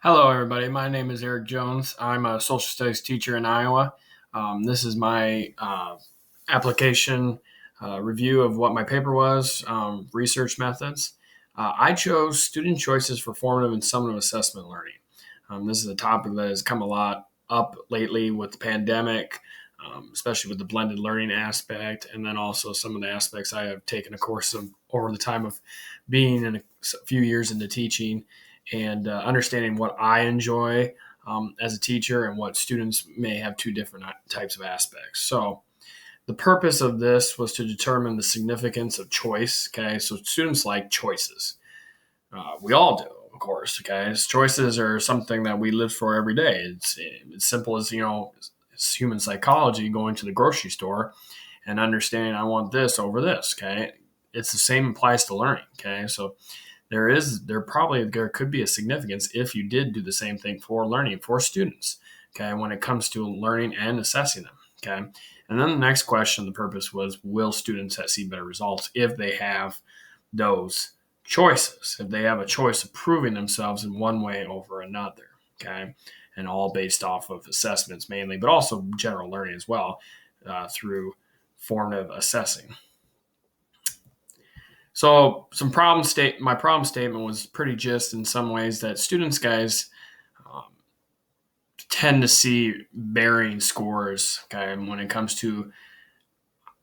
Hello, everybody. My name is Eric Jones. I'm a social studies teacher in Iowa. This is my application review of what my paper was, research methods. I chose student choices for formative and summative assessment learning. This is a topic that has come a lot up lately with the pandemic, especially with the blended learning aspect, and then also some of the aspects I have taken a course of over the time of being in a few years into teaching and understanding what I enjoy as a teacher and what students may have two different types of aspects. So, the purpose of this was to determine the significance of choice. Okay, so students like choices. We all do, of course. Okay, choices are something that we live for every day. It's simple as it's human psychology going to the grocery store and understanding I want this over this. Okay, it's the same applies to learning. Okay, so there could be a significance if you did do the same thing for learning for students, okay, when it comes to learning and assessing them. Okay, and then the next question, the purpose was, will students see better results if they have those choices, if they have a choice of proving themselves in one way over another. Okay, and all based off of assessments mainly, but also general learning as well, through formative assessing. So my problem statement was pretty just in some ways that students, guys, um, tend to see varying scores. Okay, when it comes to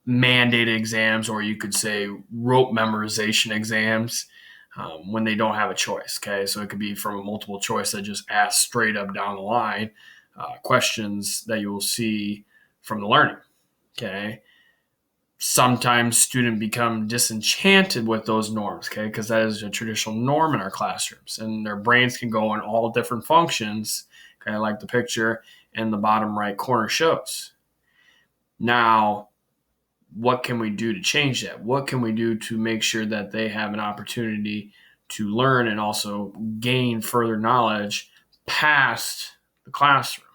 mandated exams, or you could say rote memorization exams, when they don't have a choice. Okay, so it could be from a multiple choice that just asks straight up down the line questions that you will see from the learning. Okay, sometimes students become disenchanted with those norms, okay, because that is a traditional norm in our classrooms, and their brains can go in all different functions, okay, like the picture in the bottom right corner shows. Now, what can we do to change that? What can we do to make sure that they have an opportunity to learn and also gain further knowledge past the classroom?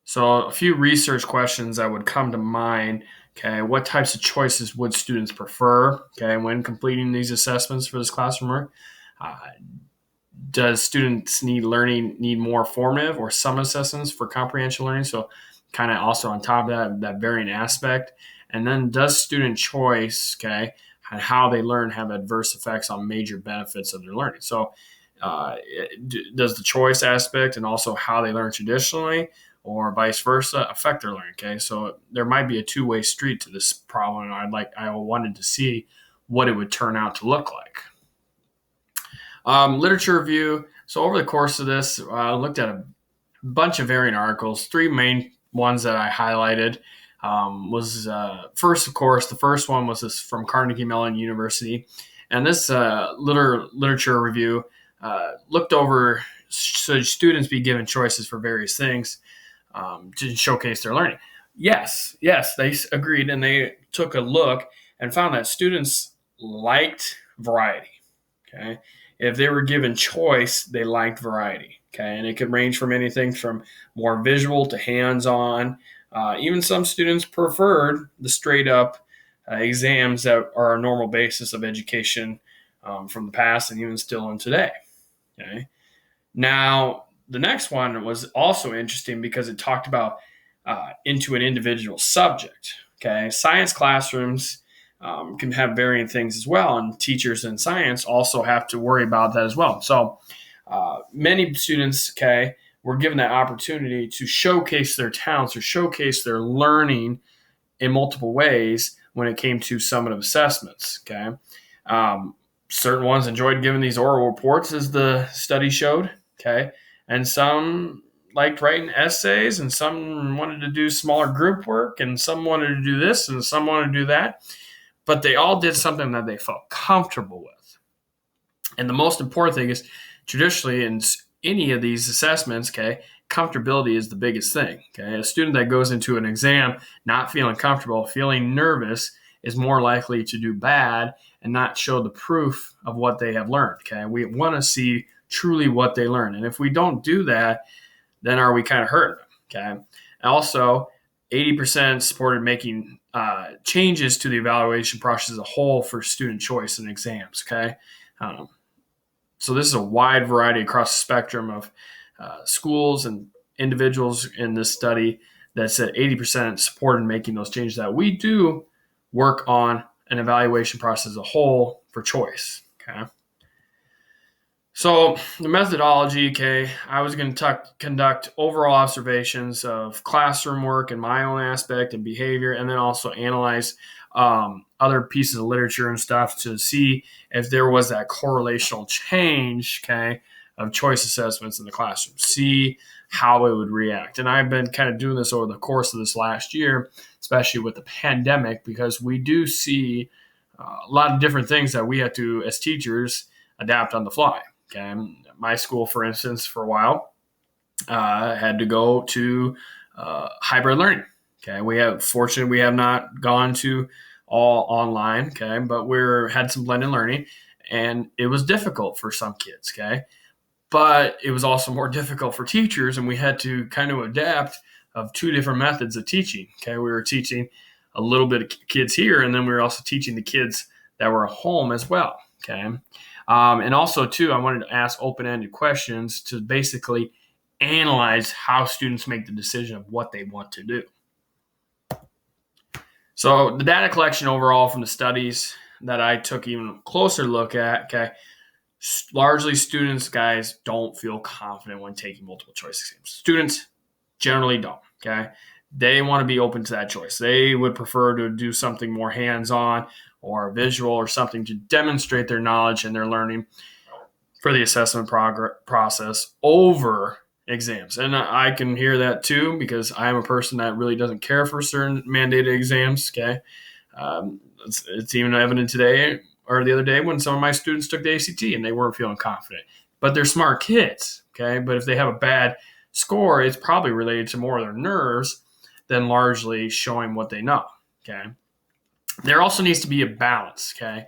So, a few research questions that would come to mind. Okay, what types of choices would students prefer? Okay, when completing these assessments for this classroom work, uh, does students need more formative or some assessments for comprehension learning? So, kind of also on top of that varying aspect, and then does student choice, okay, and how they learn have adverse effects on major benefits of their learning? So, does the choice aspect and also how they learn traditionally or vice versa affect their learning? Okay, so there might be a two-way street to this problem, and I wanted to see what it would turn out to look like. Literature review. So over the course of this, I looked at a bunch of varying articles. Three main ones that I highlighted was first, of course, the first one was this from Carnegie Mellon University, and this literature review looked over should students be given choices for various things to showcase their learning. Yes, they agreed, and they took a look and found that students liked variety. Okay, if they were given choice, they liked variety. Okay, and it could range from anything from more visual to hands-on. Even some students preferred the straight-up exams that are a normal basis of education from the past and even still in today. Okay, now the next one was also interesting because it talked about into an individual subject. Okay, science classrooms can have varying things as well, and teachers in science also have to worry about that as well. So many students, okay, were given that opportunity to showcase their talents or showcase their learning in multiple ways when it came to summative assessments. Okay, certain ones enjoyed giving these oral reports, as the study showed. Okay, and some liked writing essays, and some wanted to do smaller group work, and some wanted to do this, and some wanted to do that. But they all did something that they felt comfortable with. And the most important thing is, traditionally in any of these assessments, okay, comfortability is the biggest thing. Okay, a student that goes into an exam not feeling comfortable, feeling nervous, is more likely to do bad and not show the proof of what they have learned. Okay, we want to see truly what they learn, and if we don't do that, then are we kind of hurting them? Okay, also 80% supported making changes to the evaluation process as a whole for student choice in exams. Okay, um, So this is a wide variety across the spectrum of schools and individuals in this study that said 80% supported making those changes. That we do work on an evaluation process as a whole for choice. Okay. So the methodology, okay, I was going to conduct overall observations of classroom work and my own aspect and behavior, and then also analyze other pieces of literature and stuff to see if there was that correlational change, okay, of choice assessments in the classroom, see how it would react. And I've been kind of doing this over the course of this last year, especially with the pandemic, because we do see a lot of different things that we have to, as teachers, adapt on the fly. Okay, my school, for instance, for a while, had to go to hybrid learning. Okay, we have not gone to all online. Okay, but had some blended learning, and it was difficult for some kids. Okay, but it was also more difficult for teachers, and we had to kind of adapt of two different methods of teaching. Okay, we were teaching a little bit of kids here, and then we were also teaching the kids that were at home as well. Okay. And also, too, I wanted to ask open-ended questions to basically analyze how students make the decision of what they want to do. So the data collection overall from the studies that I took even a closer look at, okay, largely students, guys, don't feel confident when taking multiple choice exams. Students generally don't, okay? They want to be open to that choice. They would prefer to do something more hands-on or visual or something to demonstrate their knowledge and their learning for the assessment process over exams. And I can hear that too, because I am a person that really doesn't care for certain mandated exams. Okay. It's even evident today or the other day when some of my students took the ACT and they weren't feeling confident, but they're smart kids. Okay. But if they have a bad score, it's probably related to more of their nerves than largely showing what they know. Okay. There also needs to be a balance, okay,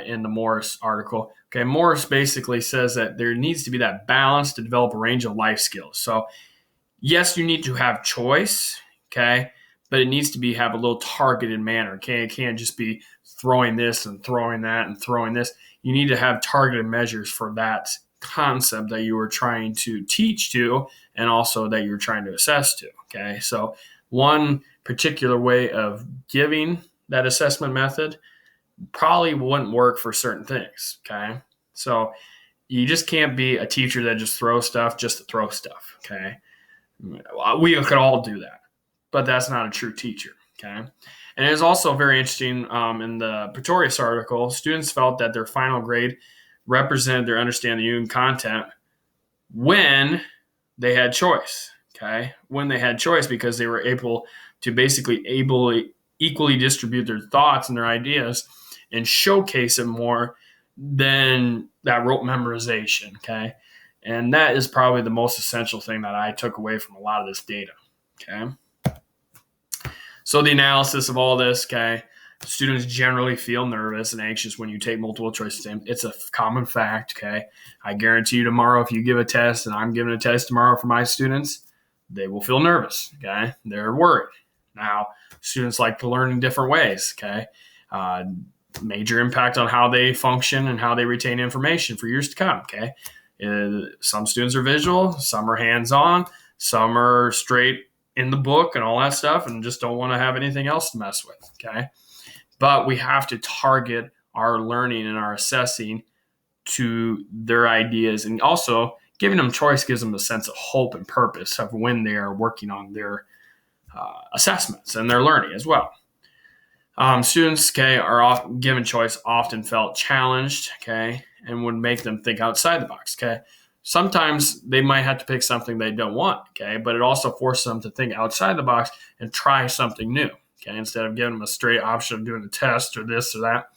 in the Morris article. Okay, Morris basically says that there needs to be that balance to develop a range of life skills. So, yes, you need to have choice, okay, but it needs to have a little targeted manner. Okay, it can't just be throwing this and throwing that and throwing this. You need to have targeted measures for that concept that you were trying to teach to and also that you're trying to assess to. Okay, so one particular way of giving that assessment method probably wouldn't work for certain things. Okay. So you just can't be a teacher that just throws stuff just to throw stuff. Okay. We could all do that, but that's not a true teacher. Okay. And it is also very interesting in the Pretorius article, students felt that their final grade represented their understanding of the content when they had choice. Okay. When they had choice, because they were able to basically equally distribute their thoughts and their ideas and showcase it more than that rote memorization, okay? And that is probably the most essential thing that I took away from a lot of this data, okay? So the analysis of all this, okay, students generally feel nervous and anxious when you take multiple choice exams. It's a common fact, okay? I guarantee you tomorrow, if you give a test and I'm giving a test tomorrow for my students, they will feel nervous, okay? They're worried. Now, students like to learn in different ways, okay? Major impact on how they function and how they retain information for years to come, okay? Some students are visual, some are hands-on, some are straight in the book and all that stuff and just don't want to have anything else to mess with, okay? But we have to target our learning and our assessing to their ideas, and also giving them choice gives them a sense of hope and purpose of when they are working on their assessments and their learning as well. Students, okay, are given choice often felt challenged, okay, and would make them think outside the box, okay. Sometimes they might have to pick something they don't want, okay, but it also forces them to think outside the box and try something new, okay. Instead of giving them a straight option of doing a test or this or that,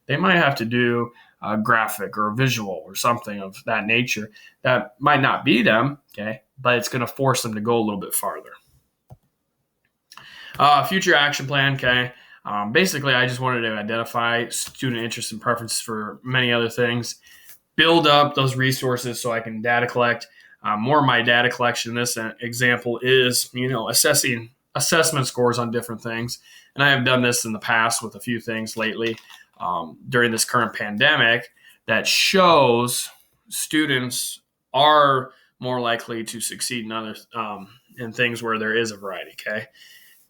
they might have to do a graphic or a visual or something of that nature that might not be them, okay, but it's going to force them to go a little bit farther. Future action plan, okay. Basically, I just wanted to identify student interests and preferences for many other things, build up those resources so I can data collect. More of my data collection in this example is, assessing assessment scores on different things. And I have done this in the past with a few things lately during this current pandemic that shows students are more likely to succeed in other in things where there is a variety. Okay.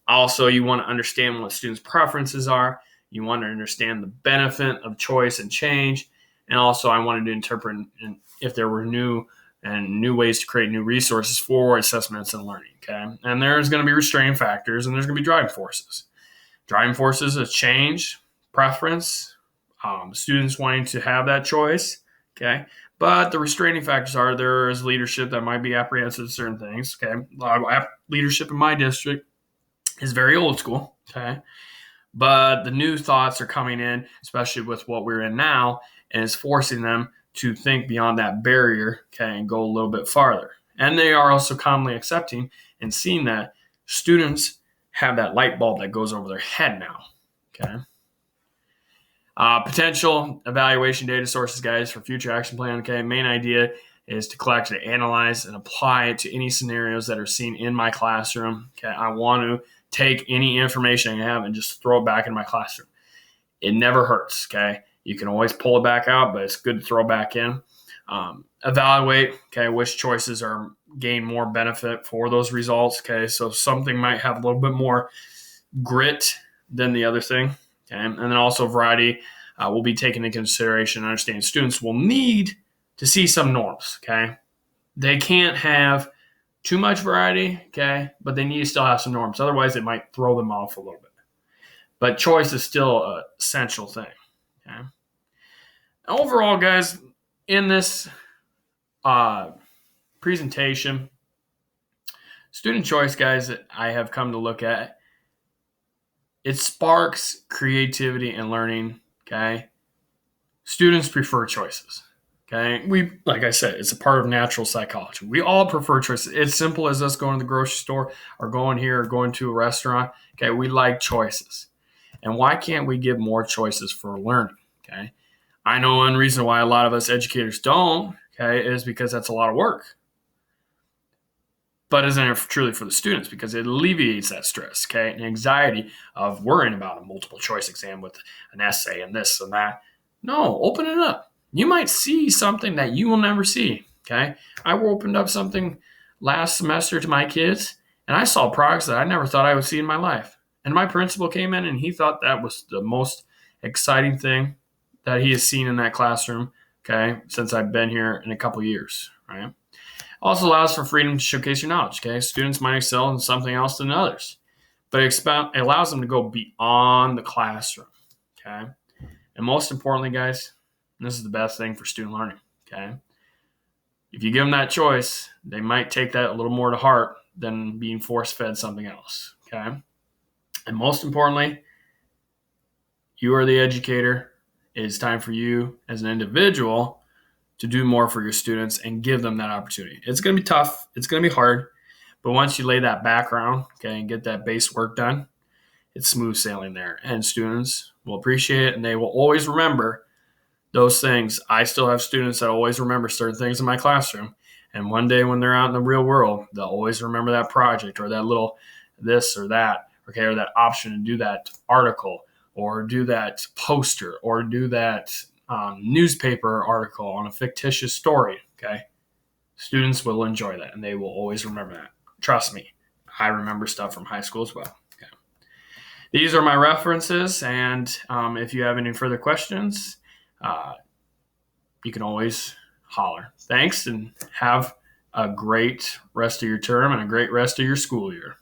Also, you want to understand what students' preferences are. You want to understand the benefit of choice and change. And also, I wanted to interpret if there were new ways to create new resources for assessments and learning. Okay. And there's going to be restraining factors and there's going to be driving forces. Driving forces is change, preference, students wanting to have that choice. Okay. But the restraining factors are there is leadership that might be apprehensive to certain things. Okay. A lot of leadership in my district is very old school. Okay. But the new thoughts are coming in, especially with what we're in now, and it's forcing them to think beyond that barrier, okay, and go a little bit farther. And they are also commonly accepting and seeing that students have that light bulb that goes over their head now. Okay. Potential evaluation data sources, guys, for future action plan. Okay. Main idea is to collect and analyze and apply it to any scenarios that are seen in my classroom. Okay. I want to take any information I have and just throw it back in my classroom. It never hurts. Okay. You can always pull it back out, but it's good to throw back in. Evaluate, okay, which choices are gain more benefit for those results. Okay. So something might have a little bit more grit than the other thing. Okay. And then also variety will be taken into consideration. Understand students will need to see some norms. Okay. They can't have too much variety. Okay. But they need to still have some norms. Otherwise, it might throw them off a little bit. But choice is still an essential thing. Okay. Overall, guys, in this presentation, student choice, guys, that I have come to look at, it sparks creativity and learning. Okay. Students prefer choices. Okay. Like I said, it's a part of natural psychology. We all prefer choices. It's simple as us going to the grocery store or going here or going to a restaurant. Okay. We like choices. And why can't we give more choices for learning? Okay. I know one reason why a lot of us educators don't, okay, is because that's a lot of work. But isn't it truly for the students? Because it alleviates that stress, okay, and anxiety of worrying about a multiple choice exam with an essay and this and that. No, open it up. You might see something that you will never see, okay? I opened up something last semester to my kids, and I saw products that I never thought I would see in my life. And my principal came in, and he thought that was the most exciting thing that he has seen in that classroom, okay, since I've been here in a couple years, right? Also allows for freedom to showcase your knowledge, okay? Students might excel in something else than others, but it allows them to go beyond the classroom, okay? And most importantly, guys, this is the best thing for student learning, okay? If you give them that choice, they might take that a little more to heart than being force-fed something else, okay? And most importantly, you are the educator. It is time for you as an individual to do more for your students and give them that opportunity. It's going to be tough. It's going to be hard. But once you lay that background, okay, and get that base work done, it's smooth sailing there. And students will appreciate it, and they will always remember those things. I still have students that always remember certain things in my classroom. And one day when they're out in the real world, they'll always remember that project or that little this or that, okay, or that option to do that article or do that poster or do that newspaper article on a fictitious story, okay? Students will enjoy that, and they will always remember that. Trust me, I remember stuff from high school as well. Okay. These are my references, and if you have any further questions, you can always holler. Thanks, and have a great rest of your term and a great rest of your school year.